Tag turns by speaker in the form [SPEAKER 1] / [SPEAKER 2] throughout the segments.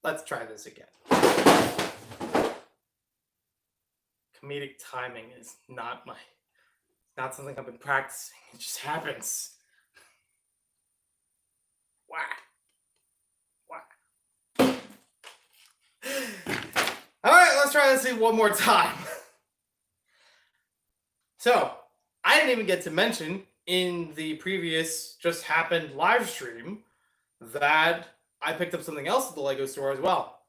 [SPEAKER 1] Let's try this again. Comedic timing is not something I've been practicing. It just happens. Why? All right, let's try this one more time. So, I didn't even get to mention in the previous Just Happened live stream that I picked up something else at the LEGO store as well.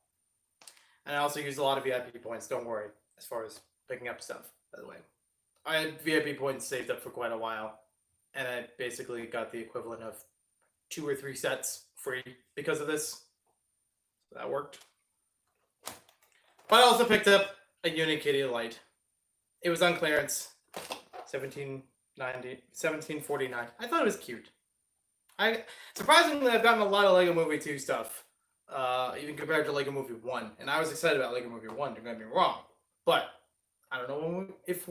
[SPEAKER 1] And I also used a lot of VIP points, don't worry, as far as picking up stuff, by the way. I had VIP points saved up for quite a while, and I basically got the equivalent of 2 or 3 sets free because of this. So that worked. But I also picked up a Unikitty Light. It was on clearance, $17.49. I thought it was cute. Surprisingly, I've gotten a lot of Lego Movie 2 stuff, even compared to Lego Movie 1. And I was excited about Lego Movie 1, don't get me wrong. But I don't know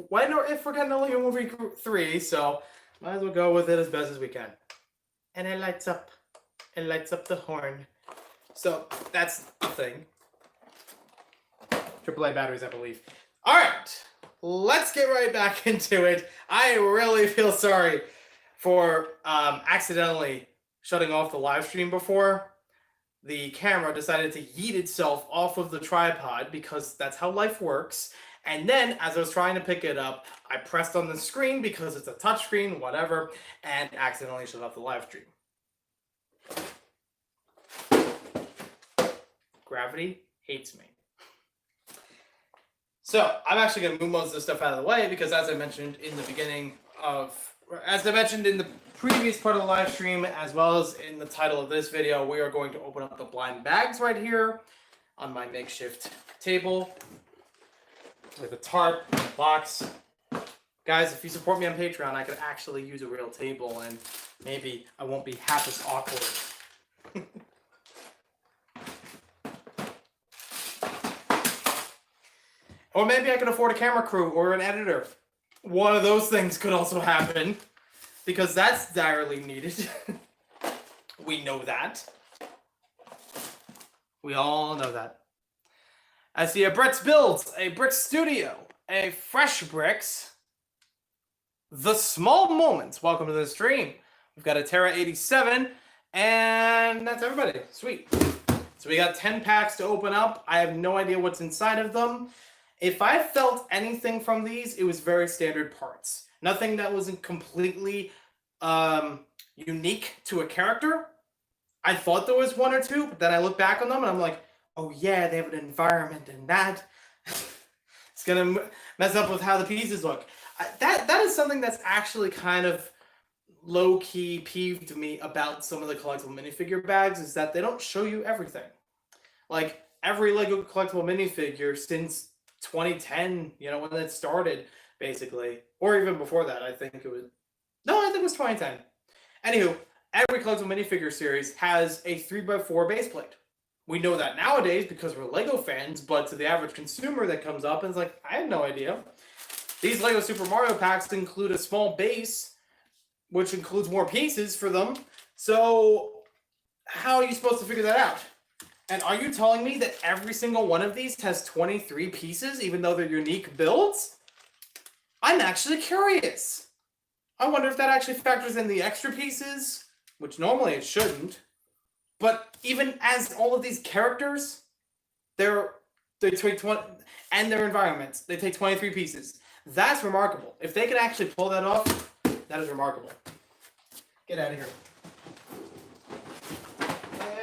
[SPEAKER 1] when or if we're getting a Lego Movie 3, so might as well go with it as best as we can. And it lights up. It lights up the horn. So that's the thing. AAA batteries, I believe. All right, let's get right back into it. I really feel sorry for accidentally shutting off the live stream before. The camera decided to yeet itself off of the tripod because that's how life works. And then, as I was trying to pick it up, I pressed on the screen because it's a touch screen, whatever, and accidentally shut off the live stream. Gravity hates me. So, I'm actually going to move most of this stuff out of the way because, as I mentioned in the previous part of the live stream, as well as in the title of this video, we are going to open up the blind bags right here on my makeshift table with a tarp and a box. Guys, if you support me on Patreon, I could actually use a real table and maybe I won't be half as awkward. Or maybe I could afford a camera crew or an editor. One of those things could also happen, because that's direly needed. We know that. We all know that. I see a Brett's Builds, a Brick Studio, a Fresh Bricks, The Small Moments. Welcome to the stream. We've got a Terra 87, and that's everybody. Sweet. So we got 10 packs to open up. I have no idea what's inside of them. If I felt anything from these, it was very standard parts. Nothing that wasn't completely unique to a character. I thought there was 1 or 2, but then I look back on them and I'm like, oh yeah, they have an environment and that. It's going to mess up with how the pieces look. That is something that's actually kind of low-key peeved me about some of the collectible minifigure bags, is that they don't show you everything. Like, every LEGO collectible minifigure since 2010, when it started, basically, or even before that, I think it was 2010. Anywho, every collectible minifigure series has a 3x4 base plate. We know that nowadays because we're LEGO fans, but to the average consumer that comes up and is like, I had no idea. These LEGO Super Mario packs include a small base, which includes more pieces for them. So how are you supposed to figure that out? And are you telling me that every single one of these has 23 pieces, even though they're unique builds? I'm actually curious. I wonder if that actually factors in the extra pieces, which normally it shouldn't. But even as all of these characters, they take 20, and their environments, they take 23 pieces. That's remarkable. If they can actually pull that off, that is remarkable. Get out of here.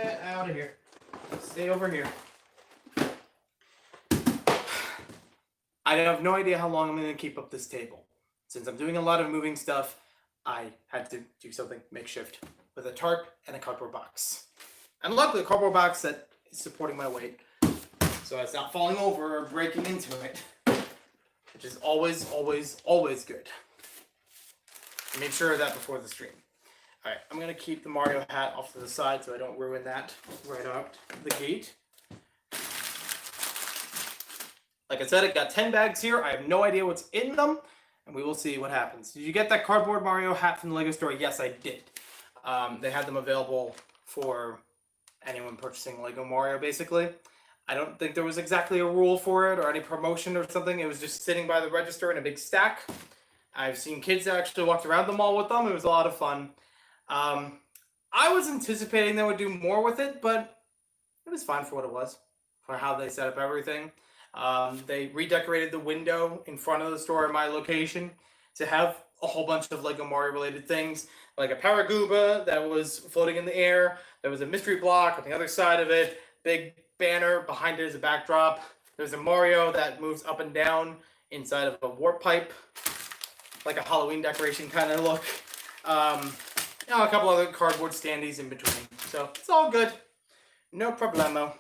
[SPEAKER 1] Get out of here. Stay over here. I have no idea how long I'm going to keep up this table. Since I'm doing a lot of moving stuff, I had to do something makeshift with a tarp and a cardboard box. And luckily, a cardboard box that is supporting my weight, so it's not falling over or breaking into it, which is always, always, always good. I made sure of that before the stream. All right, I'm going to keep the Mario hat off to the side so I don't ruin that right out the gate. Like I said, I got 10 bags here. I have no idea what's in them, and we will see what happens. Did you get that cardboard Mario hat from the LEGO store? Yes, I did. They had them available for anyone purchasing Lego Mario, basically. I don't think there was exactly a rule for it or any promotion or something. It was just sitting by the register in a big stack. I've seen kids that actually walked around the mall with them. It was a lot of fun. I was anticipating they would do more with it, but it was fine for what it was, for how they set up everything. They redecorated the window in front of the store in my location to have a whole bunch of Lego Mario related things, like a Paragooba that was floating in the air. There was a mystery block on the other side of it, big banner behind it as a backdrop. There's a Mario that moves up and down inside of a warp pipe, like a Halloween decoration kind of look. A couple other cardboard standees in between. So it's all good. No problemo.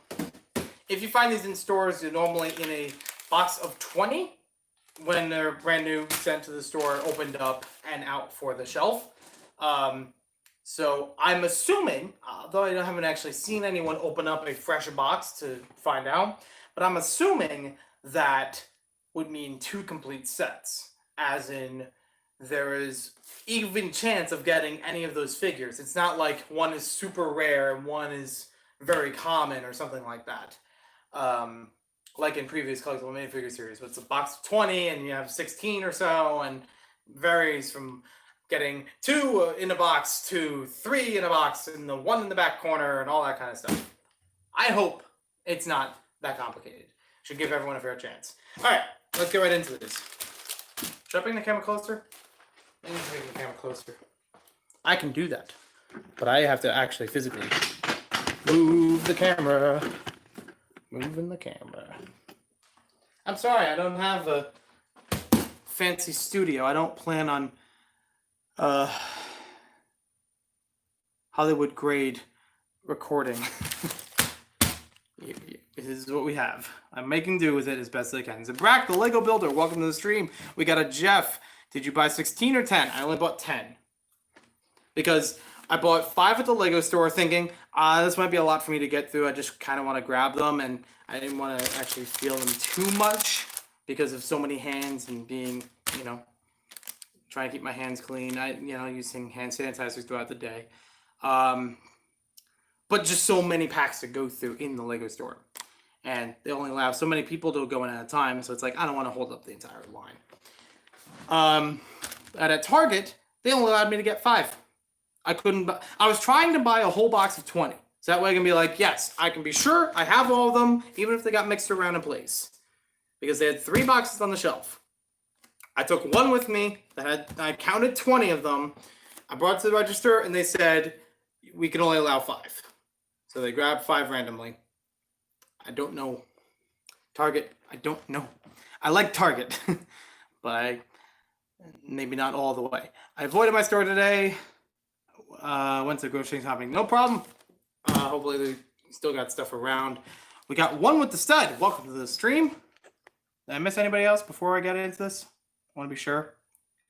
[SPEAKER 1] If you find these in stores, they're normally in a box of 20 when they're brand new, sent to the store, opened up, and out for the shelf. So I'm assuming, though I haven't actually seen anyone open up a fresh box to find out, but I'm assuming that would mean 2 complete sets, as in there is even chance of getting any of those figures. It's not like one is super rare and one is very common or something like that. Like in previous collectible minifigure series, but it's a box of 20 and you have 16 or so, and varies from getting 2 in a box to 3 in a box and the 1 in the back corner and all that kind of stuff. I hope it's not that complicated. Should give everyone a fair chance. All right, let's get right into this. Should I bring the camera closer? I need to bring the camera closer. I can do that, but I have to actually physically move the camera. Moving the camera. I'm sorry, I don't have a fancy studio. I don't plan on Hollywood grade recording. This is what we have. I'm making do with it as best as I can. Zabrak, the Lego Builder, welcome to the stream. We got a Jeff. Did you buy 16 or 10? I only bought 10. Because I bought 5 at the Lego store thinking, this might be a lot for me to get through. I just kind of want to grab them, and I didn't want to actually feel them too much because of so many hands and being, trying to keep my hands clean. Using hand sanitizers throughout the day. But just so many packs to go through in the Lego store. And they only allow so many people to go in at a time, so it's like, I don't want to hold up the entire line. And at Target, they only allowed me to get 5. I was trying to buy a whole box of 20. So that way I can be like, yes, I can be sure I have all of them, even if they got mixed around in place. Because they had 3 boxes on the shelf. I took 1 with me, I counted 20 of them. I brought it to the register and they said, we can only allow 5. So they grabbed 5 randomly. I don't know. Target, I don't know. I like Target, but maybe not all the way. I avoided my store today. Went to grocery shopping, no problem. Hopefully they still got stuff around. We got One with the Stud. Welcome to the stream. Did I miss anybody else before I get into this? I want to be sure.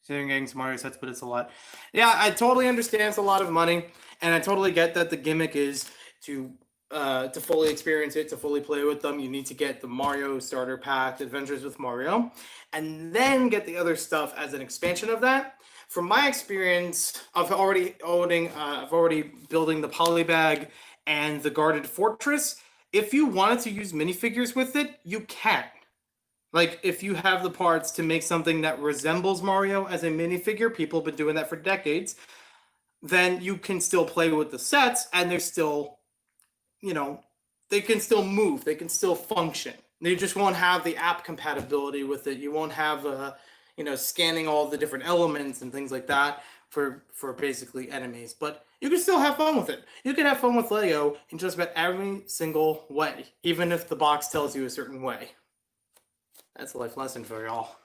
[SPEAKER 1] Considering getting some Mario sets, but it's a lot. Yeah, I totally understand it's a lot of money, and I totally get that the gimmick is to fully experience it, to fully play with them. You need to get the Mario Starter Pack, Adventures with Mario, and then get the other stuff as an expansion of that. From my experience of already building the Polybag and the Guarded Fortress, if you wanted to use minifigures with it, you can. Like, if you have the parts to make something that resembles Mario as a minifigure, people have been doing that for decades, then you can still play with the sets, and they're still, they can still move, they can still function. They just won't have the app compatibility with it. You won't have scanning all the different elements and things like that for basically enemies. But you can still have fun with it. You can have fun with Lego in just about every single way, even if the box tells you a certain way. That's a life lesson for y'all.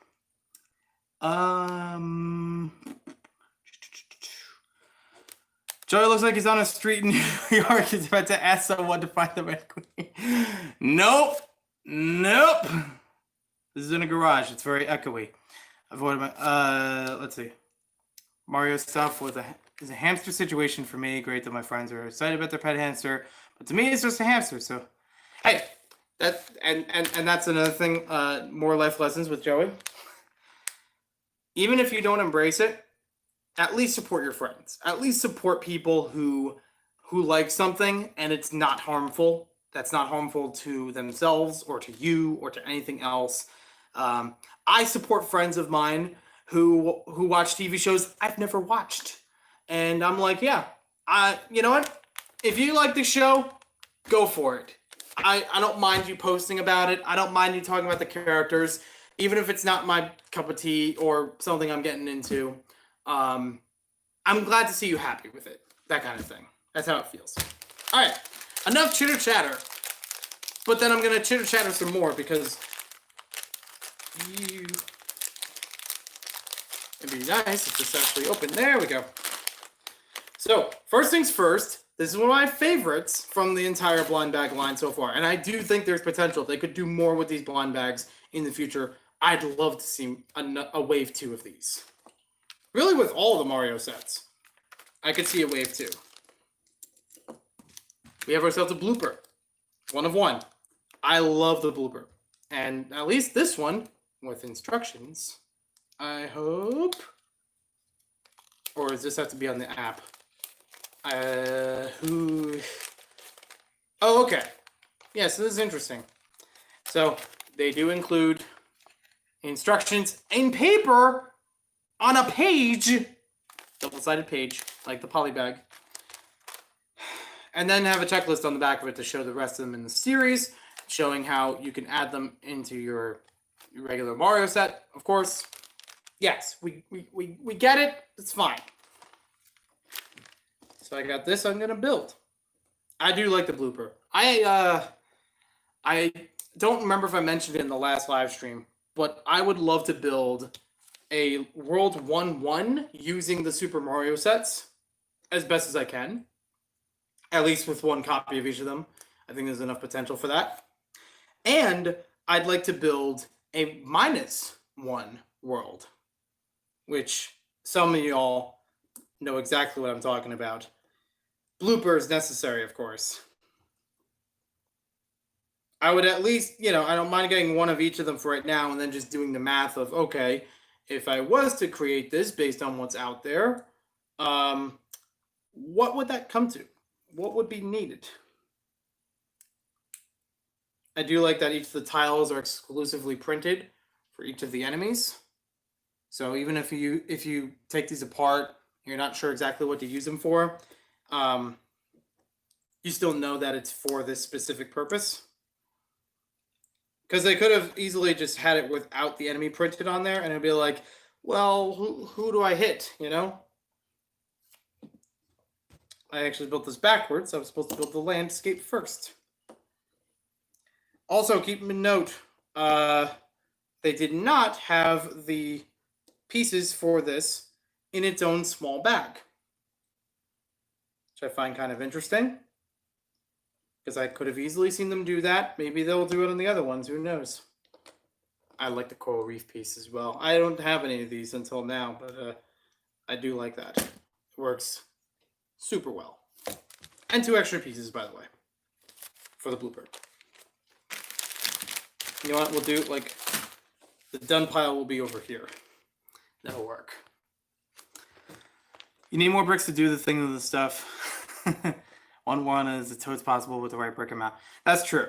[SPEAKER 1] Joey looks like he's on a street in New York. He's about to ask someone to find the Red Queen. Nope. This is in a garage. It's very echoey. Avoid my. Let's see. Mario stuff is a hamster situation for me. Great that my friends are excited about their pet hamster, but to me, it's just a hamster. So, hey, that's another thing. More life lessons with Joey. Even if you don't embrace it, at least support your friends. At least support people who who like something and it's not harmful, that's not harmful to themselves or to you or to anything else. I support friends of mine who watch TV shows I've never watched, and I'm like, yeah, you know what? If you like the show, go for it. I don't mind you posting about it. I don't mind you talking about the characters, even if it's not my cup of tea or something I'm getting into. I'm glad to see you happy with it. That kind of thing. That's how it feels. All right, enough chitter chatter. But then I'm gonna chitter chatter some more because it'd be nice if this actually opened. There we go. So first things first. This is one of my favorites from the entire blind bag line so far, and I do think there's potential. They could do more with these blind bags in the future. I'd love to see a wave 2 of these. Really, with all the Mario sets, I could see a wave 2. We have ourselves a blooper. 1 of 1. I love the blooper. And at least this one, with instructions, I hope. Or does this have to be on the app? Oh, okay. Yeah, so this is interesting. So they do include instructions in paper on a page, double-sided page, like the polybag, and then have a checklist on the back of it to show the rest of them in the series, showing how you can add them into your regular Mario set. Of course, yes, we get it. It's fine. So I got this. I'm gonna build. I do like the blooper. I don't remember if I mentioned it in the last live stream, but I would love to build a World 1-1 using the Super Mario sets as best as I can. At least with 1 copy of each of them. I think there's enough potential for that. And I'd like to build a -1 world, which some of y'all know exactly what I'm talking about. Blooper is necessary, of course. I would at least, I don't mind getting 1 of each of them for right now and then just doing the math of, okay, if I was to create this based on what's out there, what would that come to? What would be needed? I do like that each of the tiles are exclusively printed for each of the enemies. So even if you take these apart, you're not sure exactly what to use them for, you still know that it's for this specific purpose. Because they could have easily just had it without the enemy printed on there, and it'd be like, well, who do I hit, I actually built this backwards. I was supposed to build the landscape first. Also, keep in note, they did not have the pieces for this in its own small bag, which I find kind of interesting, because I could have easily seen them do that. Maybe they'll do it on the other ones. Who knows? I like the coral reef piece as well. I don't have any of these until now, but I do like that. It works super well. And 2 extra pieces, by the way, for the blooper. You know what? We'll do like the done pile will be over here. That'll work. You need more bricks to do the thing of the stuff. 1-1 is it's possible with the right brick amount. That's true.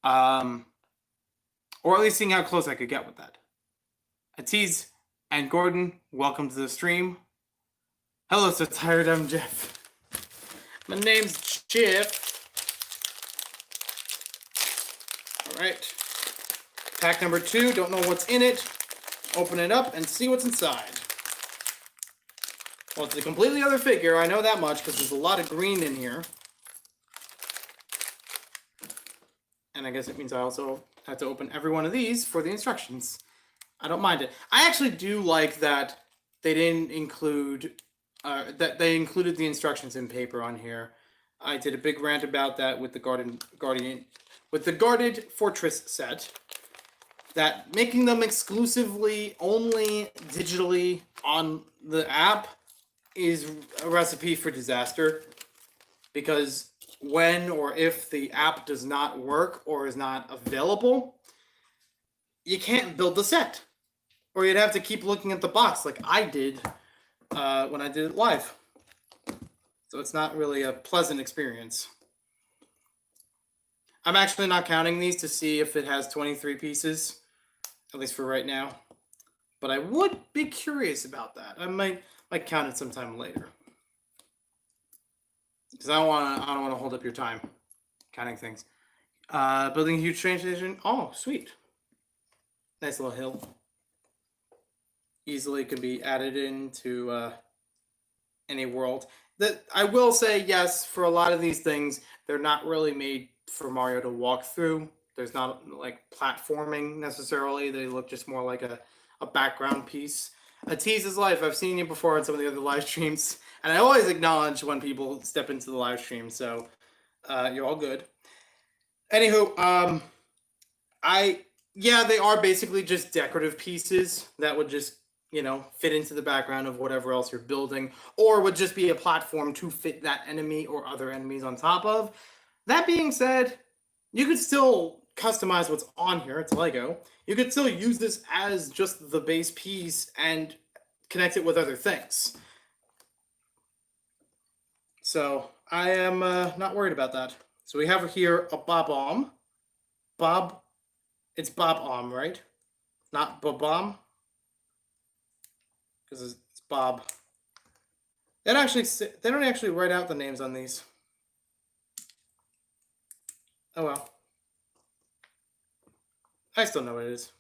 [SPEAKER 1] Or at least seeing how close I could get with that. Atiz and Gordon, welcome to the stream. Hello, so tired. I'm Jeff. My name's Jeff. All right. Pack number 2. Don't know what's in it. Open it up and see what's inside. Well, it's a completely other figure. I know that much because there's a lot of green in here. And I guess it means I also have to open every one of these for the instructions. I don't mind it. I actually do like that they didn't include, that they included the instructions in paper on here. I did a big rant about that with the Guarded Fortress set. That making them exclusively only digitally on the app is a recipe for disaster, because when or if the app does not work or is not available, you can't build the set, or you'd have to keep looking at the box like I did when I did it live. So it's not really a pleasant experience. I'm actually not counting these to see if it has 23 pieces, at least for right now. But I would be curious about that. I might count it sometime later. Because I don't want to hold up your time counting things. Building a huge train station. Oh, sweet. Nice little hill. Easily can be added into any world. That I will say, yes, for a lot of these things, they're not really made for Mario to walk through. There's not like platforming necessarily. They look just more like a background piece. A tease is life. I've seen you before on some of the other live streams, and I always acknowledge when people step into the live stream. So you're all good. Anywho, they are basically just decorative pieces that would just fit into the background of whatever else you're building, or would just be a platform to fit that enemy or other enemies on top of. That being said, you could still customize what's on here. It's Lego. You could still use this as just the base piece and connect it with other things. So I am not worried about that. So we have here a Bob-omb. It's Bob-omb, right? Not Bob-omb? Because it's Bob. They don't actually write out the names on these. Oh well. I still know what it is.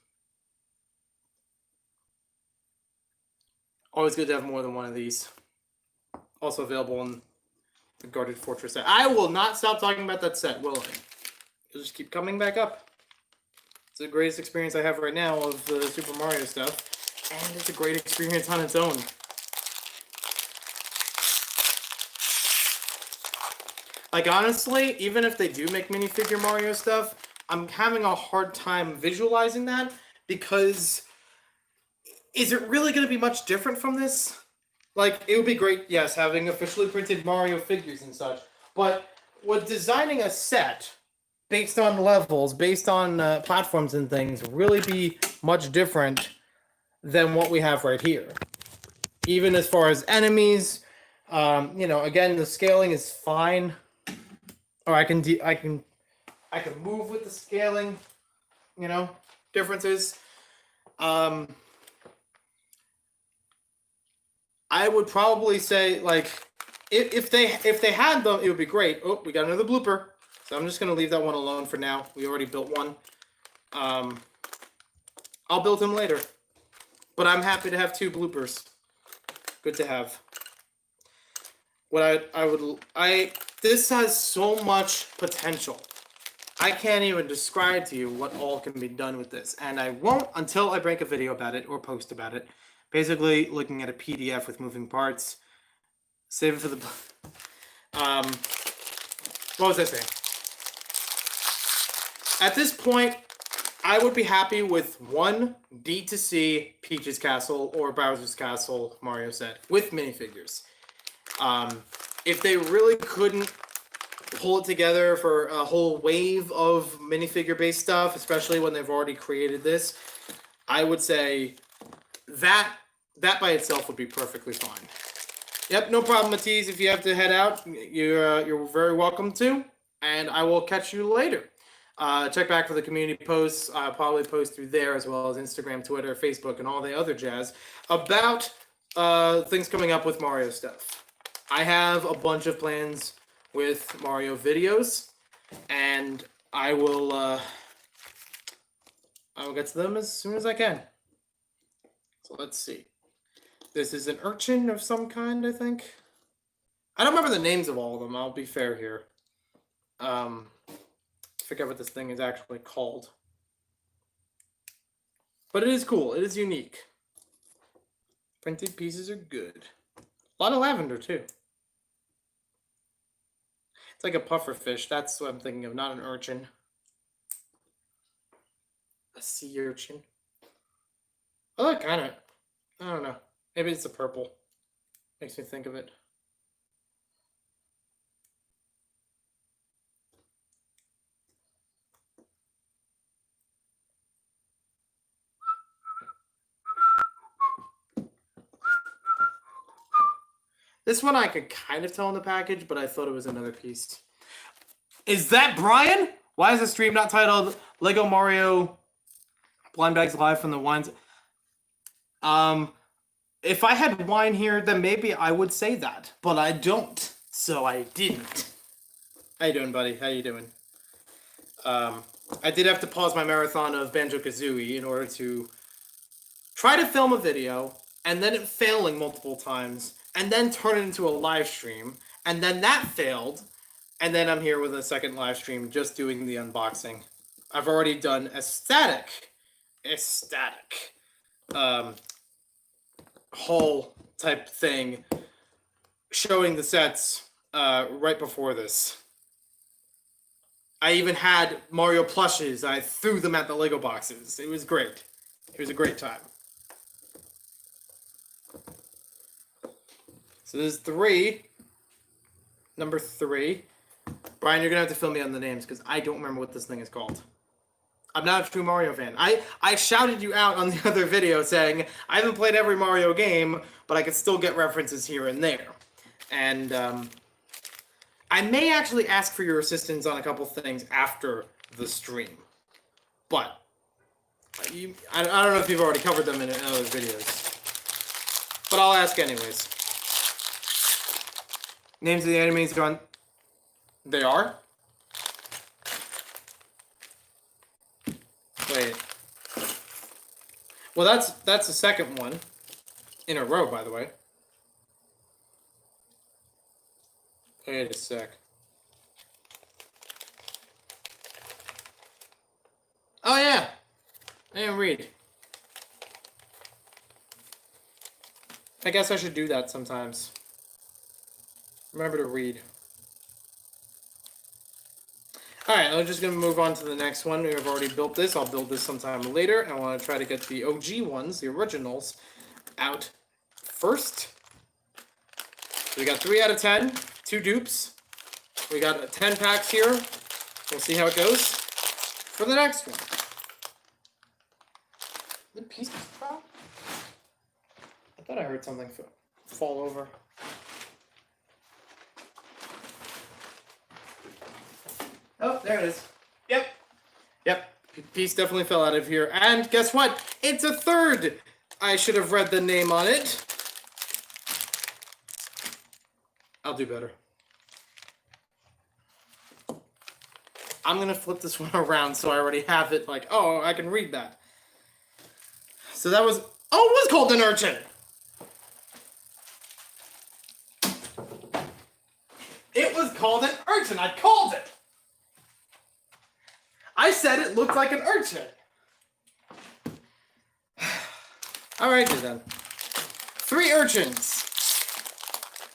[SPEAKER 1] Always good to have more than one of these. Also available in the Guarded Fortress set. I will not stop talking about that set, will I? It'll just keep coming back up. It's the greatest experience I have right now of the Super Mario stuff. And it's a great experience on its own. Like, honestly, even if they do make minifigure Mario stuff, I'm having a hard time visualizing that, because is it really going to be much different from this? Like, it would be great, yes, having officially printed Mario figures and such, but would designing a set based on levels, based on platforms and things, really be much different than what we have right here? Even as far as enemies, again, the scaling is fine. Or I can move with the scaling, differences. I would probably say, like, if they had them, it would be great. Oh, we got another blooper. So I'm just gonna leave that one alone for now. We already built one. I'll build him later. But I'm happy to have 2 bloopers. Good to have. This has so much potential. I can't even describe to you what all can be done with this, and I won't until I make a video about it or post about it. Basically, looking at a PDF with moving parts. Save it for the. What was I saying? At this point, I would be happy with one D2C Peach's Castle or Bowser's Castle Mario set with minifigures. If they really couldn't pull it together for a whole wave of minifigure-based stuff, especially when they've already created this, I would say that by itself would be perfectly fine. Yep, no problem, Matisse. If you have to head out, you're very welcome to, and I will catch you later. Check back for the community posts. I'll probably post through there, as well as Instagram, Twitter, Facebook, and all the other jazz about things coming up with Mario stuff. I have a bunch of plans with Mario videos, and I will get to them as soon as I can. So let's see. This is an urchin of some kind, I think. I don't remember the names of all of them. I'll be fair here. I forget what this thing is actually called. But it is cool. It is unique. Printed pieces are good. A lot of lavender, too. It's like a puffer fish. That's what I'm thinking of, not an urchin. A sea urchin. Oh, that kind of... I don't know. Maybe it's the purple. Makes me think of it. This one I could kind of tell in the package, but I thought it was another piece. Is that Brian? Why is the stream not titled Lego Mario Blind Bags Live from the Wines? If I had wine here, then maybe I would say that, but I don't, so I didn't. How you doing, buddy? How you doing? I did have to pause my marathon of Banjo-Kazooie in order to try to film a video, and then it failing multiple times, and then turn it into a live stream, and then that failed, and then I'm here with a second live stream just doing the unboxing. I've already done a static haul type thing showing the sets right before this. I even had Mario plushes. I threw them at the Lego boxes. It was great. It was a great time. So there's 3. Number 3. Brian, you're going to have to fill me on the names because I don't remember what this thing is called. I'm not a true Mario fan. I shouted you out on the other video saying I haven't played every Mario game, but I could still get references here and there. And I may actually ask for your assistance on a couple things after the stream. But I don't know if you've already covered them in other videos. But I'll ask anyways. Names of the enemies are on... They are? Wait. Well, that's the second one in a row, by the way. Wait a sec. Oh yeah, I didn't read. I guess I should do that sometimes. Remember to read. Alright, I'm just going to move on to the next one. We've already built this. I'll build this sometime later. I want to try to get the OG ones, the originals, out first. So we got 3 out of 10, 2 dupes. We got 10 packs here. We'll see how it goes for the next one. The pieces drop? I thought I heard something fall over. Oh, there it is. Yep. Piece definitely fell out of here. And guess what? It's a 3rd. I should have read the name on it. I'll do better. I'm going to flip this one around so I already have it like, oh, I can read that. So that was, oh, it was called an urchin. It was called an urchin. I called it. I said it looked like an urchin. Alrighty then. 3 urchins.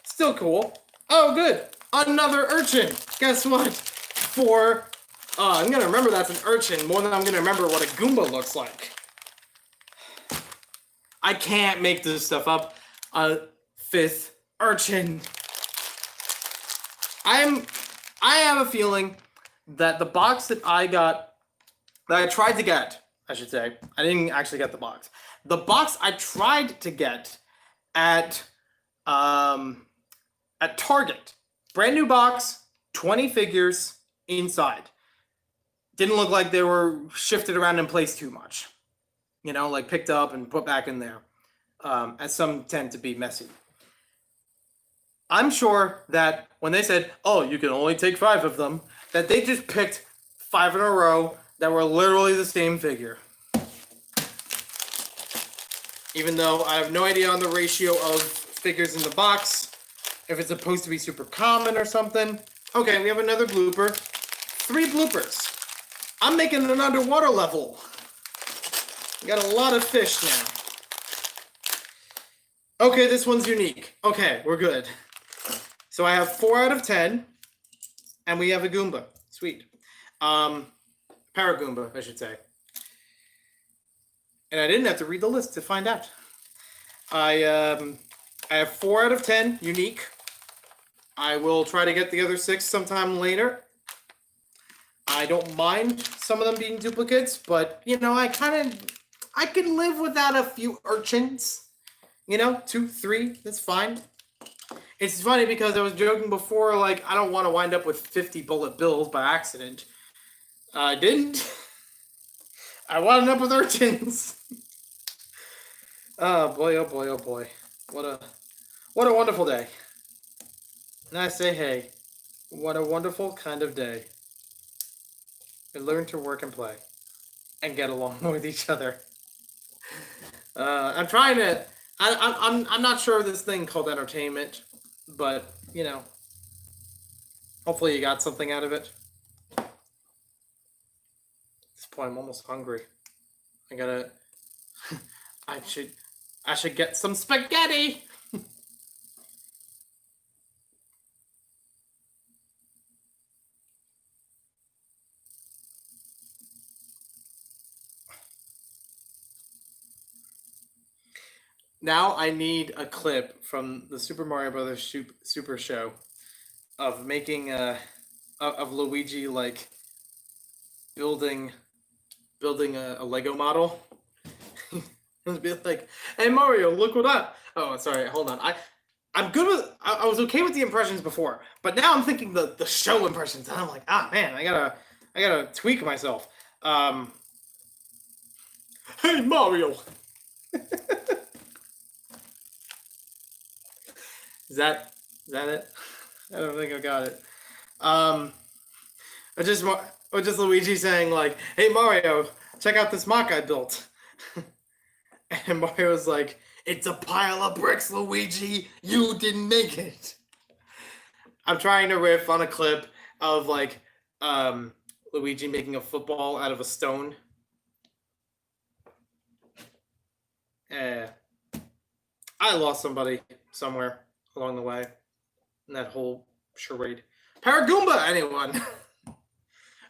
[SPEAKER 1] Still cool. Oh, good. Another urchin. Guess what? I'm going to remember that's an urchin more than I'm going to remember what a Goomba looks like. I can't make this stuff up. A 5th urchin. I have a feeling that the box that I tried to get, I should say, I didn't actually get the box. The box I tried to get at Target, brand new box, 20 figures inside. Didn't look like they were shifted around in place too much. You know, like picked up and put back in there, as some tend to be messy. I'm sure that when they said, oh, you can only take 5 of them, that they just picked 5 in a row that were literally the same figure. Even though I have no idea on the ratio of figures in the box, if it's supposed to be super common or something. Okay, we have another blooper. 3 bloopers. I'm making an underwater level. We got a lot of fish now. Okay, this one's unique. Okay, we're good. So I have 4 out of 10. And we have a Goomba. Sweet. Paragoomba, I should say. And I didn't have to read the list to find out. I have 4 out of 10 unique. I will try to get the other 6 sometime later. I don't mind some of them being duplicates, but you know, I can live without a few urchins. You know, 2, 3, that's fine. It's funny because I was joking before, like I don't want to wind up with 50 bullet bills by accident. I didn't. I wound up with urchins. Oh boy! Oh boy! Oh boy! What a wonderful day. And I say, hey, what a wonderful kind of day. We learn to work and play, and get along with each other. I'm trying to. I'm not sure of this thing called entertainment, but you know, hopefully you got something out of it. At this point, I'm almost hungry. I gotta. I should get some spaghetti. Now I need a clip from the Super Mario Brothers Super Show of making of Luigi like building a Lego model. And be like, "Hey Mario, look what I." Oh, sorry, hold on. I'm good with. I was okay with the impressions before, but now I'm thinking the show impressions, and I'm like, ah man, I gotta tweak myself. Um, hey Mario. Is that it? I don't think I got it. Um, I just or just Luigi saying like, "Hey Mario, check out this mock I built," and Mario's like, "It's a pile of bricks, Luigi. You didn't make it." I'm trying to riff on a clip of like Luigi making a football out of a stone. Eh, I lost somebody somewhere along the way in that whole charade. Paragoomba, anyone?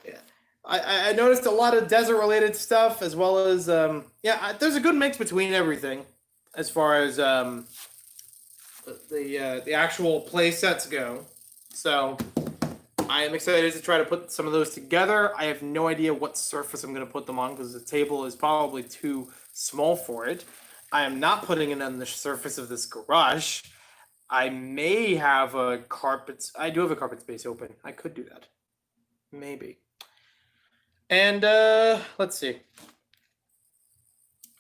[SPEAKER 1] Yeah, I noticed a lot of desert related stuff as well as there's a good mix between everything as far as the actual play sets go. So I am excited to try to put some of those together. I have no idea what surface I'm going to put them on because the table is probably too small for it. I am not putting it on the surface of this garage. I may have a carpet. I do have a carpet space open. I could do that. Maybe. And let's see.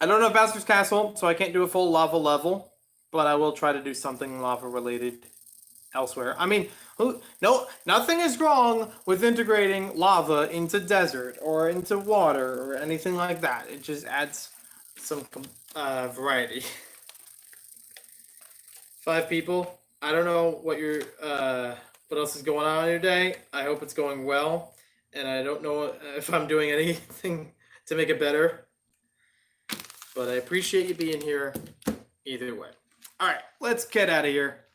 [SPEAKER 1] I don't have Bowser's Castle, so I can't do a full lava level, but I will try to do something lava related elsewhere. I mean, no, nothing is wrong with integrating lava into desert or into water or anything like that. It just adds some variety. 5 people. I don't know what what else is going on in your day. I hope it's going well, and I don't know if I'm doing anything to make it better. But I appreciate you being here either way. All right, let's get out of here.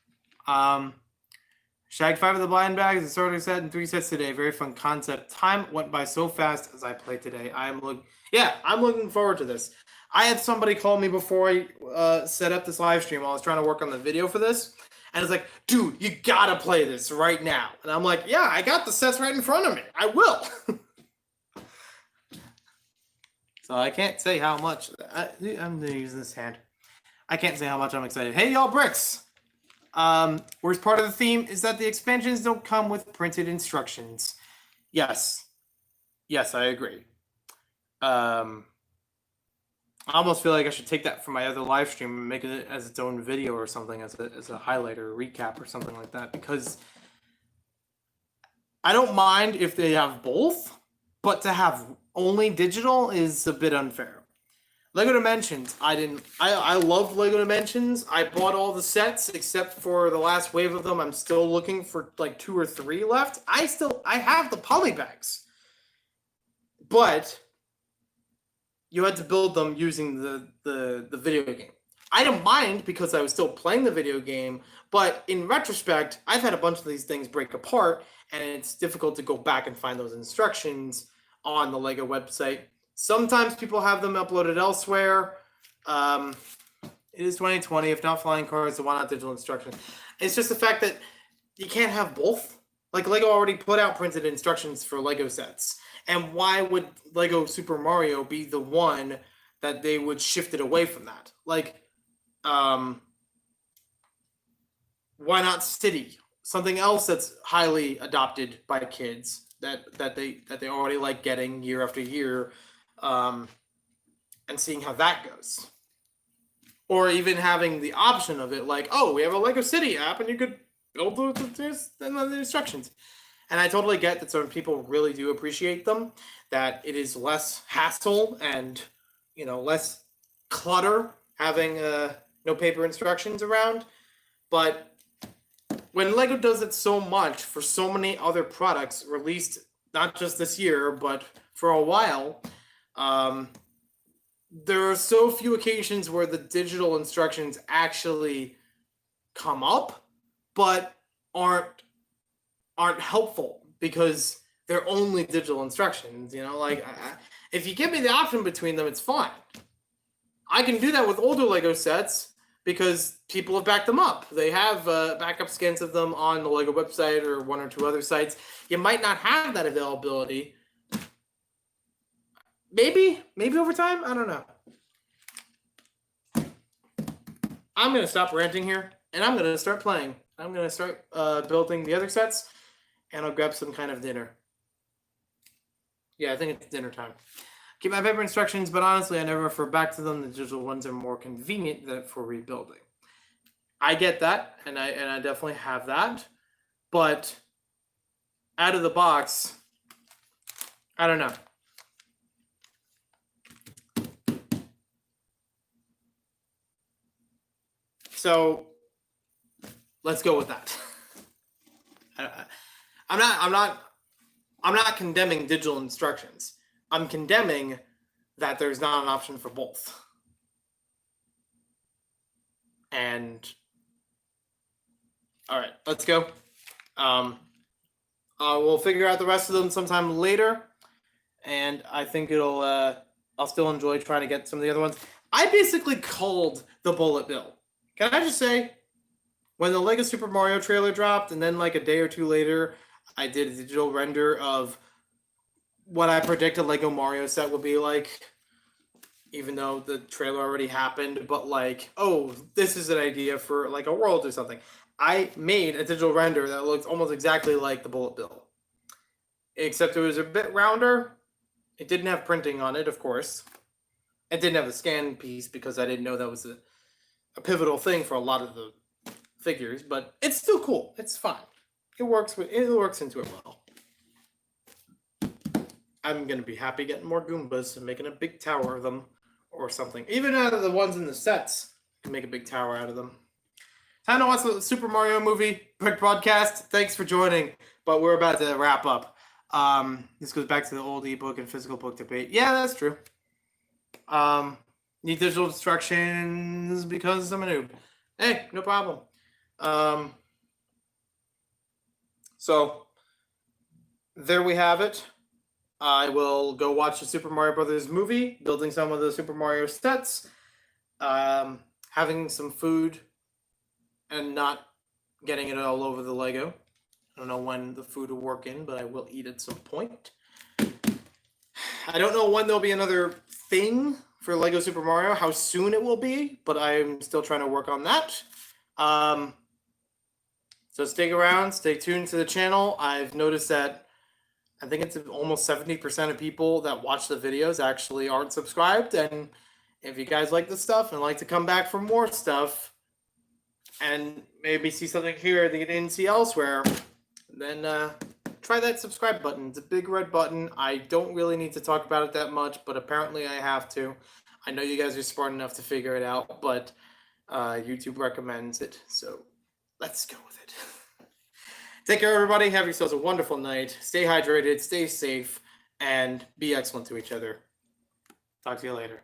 [SPEAKER 1] Shag 5 of the blind bags, it's already set in 3 sets today. Very fun concept. Time went by so fast as I played today. I'm looking forward to this. I had somebody call me before I set up this live stream while I was trying to work on the video for this. And it's like, dude, you gotta play this right now. And I'm like, yeah, I got the sets right in front of me. I will. So I can't say how much. I'm gonna use this hand. I can't say how much I'm excited. Hey, y'all, bricks. Worst part of the theme is that the expansions don't come with printed instructions. Yes, I agree. I almost feel like I should take that from my other live stream and make it as its own video or something, as a highlight or a recap or something like that, because I don't mind if they have both, but to have only digital is a bit unfair. Lego Dimensions, I loved Lego Dimensions. I bought all the sets except for the last wave of them. I'm still looking for like 2 or 3 left. I have the polybags, but you had to build them using the video game. I don't mind because I was still playing the video game, but in retrospect, I've had a bunch of these things break apart, and it's difficult to go back and find those instructions on the Lego website. Sometimes people have them uploaded elsewhere. It is 2020. If not flying cars, then why not digital instructions? It's just the fact that you can't have both. Like, Lego already put out printed instructions for Lego sets. And why would Lego Super Mario be the one that they would shift it away from that? Like, why not City? Something else that's highly adopted by kids that they already like getting year after year, um, and seeing how that goes. Or even having the option of it, like, oh, we have a Lego City app, and you could build the instructions. And I totally get that some people really do appreciate them, that it is less hassle and, less clutter having no paper instructions around. But when Lego does it so much for so many other products released, not just this year, but for a while, there are so few occasions where the digital instructions actually come up, but aren't helpful because they're only digital instructions. If you give me the option between them, it's fine. I can do that with older Lego sets because people have backed them up. They have backup scans of them on the Lego website or one or two other sites. You might not have that availability. Maybe over time. I don't know. I'm going to stop ranting here, and I'm going to start playing. I'm going to start building the other sets, and I'll grab some kind of dinner. Yeah, I think it's dinner time. Keep my paper instructions, but honestly, I never refer back to them. The digital ones are more convenient for rebuilding. I get that, and I definitely have that, but out of the box, I don't know. So let's go with that. I'm not condemning digital instructions. I'm condemning that there's not an option for both. And all right, let's go. We'll figure out the rest of them sometime later, and I think I'll still enjoy trying to get some of the other ones. I basically called the bullet bill. Can I just say, when the Lego Super Mario trailer dropped, and then like a day or two later, I did a digital render of what I predicted Lego Mario set would be like, even though the trailer already happened, but like, oh, this is an idea for like a world or something. I made a digital render that looks almost exactly like the bullet bill, except it was a bit rounder. It didn't have printing on it, of course. It didn't have a scan piece because I didn't know that was a pivotal thing for a lot of the figures, but it's still cool. It's fine. It works into it well. I'm gonna be happy getting more Goombas and making a big tower of them or something. Even out of the ones in the sets, you can make a big tower out of them. Time to watch the Super Mario movie broadcast. Thanks for joining, but we're about to wrap up. This goes back to the old ebook and physical book debate. Yeah, that's true. Need digital instructions because I'm a noob. Hey, no problem. So there we have it. I will go watch the Super Mario Brothers movie, building some of the Super Mario sets, having some food, and not getting it all over the Lego. I don't know when the food will work in, but I will eat at some point. I don't know when there'll be another thing for Lego Super Mario, how soon it will be, but I'm still trying to work on that. So stick around, stay tuned to the channel. I've noticed that I think it's almost 70% of people that watch the videos actually aren't subscribed. And if you guys like this stuff and like to come back for more stuff and maybe see something here that you didn't see elsewhere, then try that subscribe button. It's a big red button. I don't really need to talk about it that much, but apparently I have to. I know you guys are smart enough to figure it out, but YouTube recommends it. So let's go with it. Take care, everybody. Have yourselves a wonderful night. Stay hydrated, stay safe, and be excellent to each other. Talk to you later.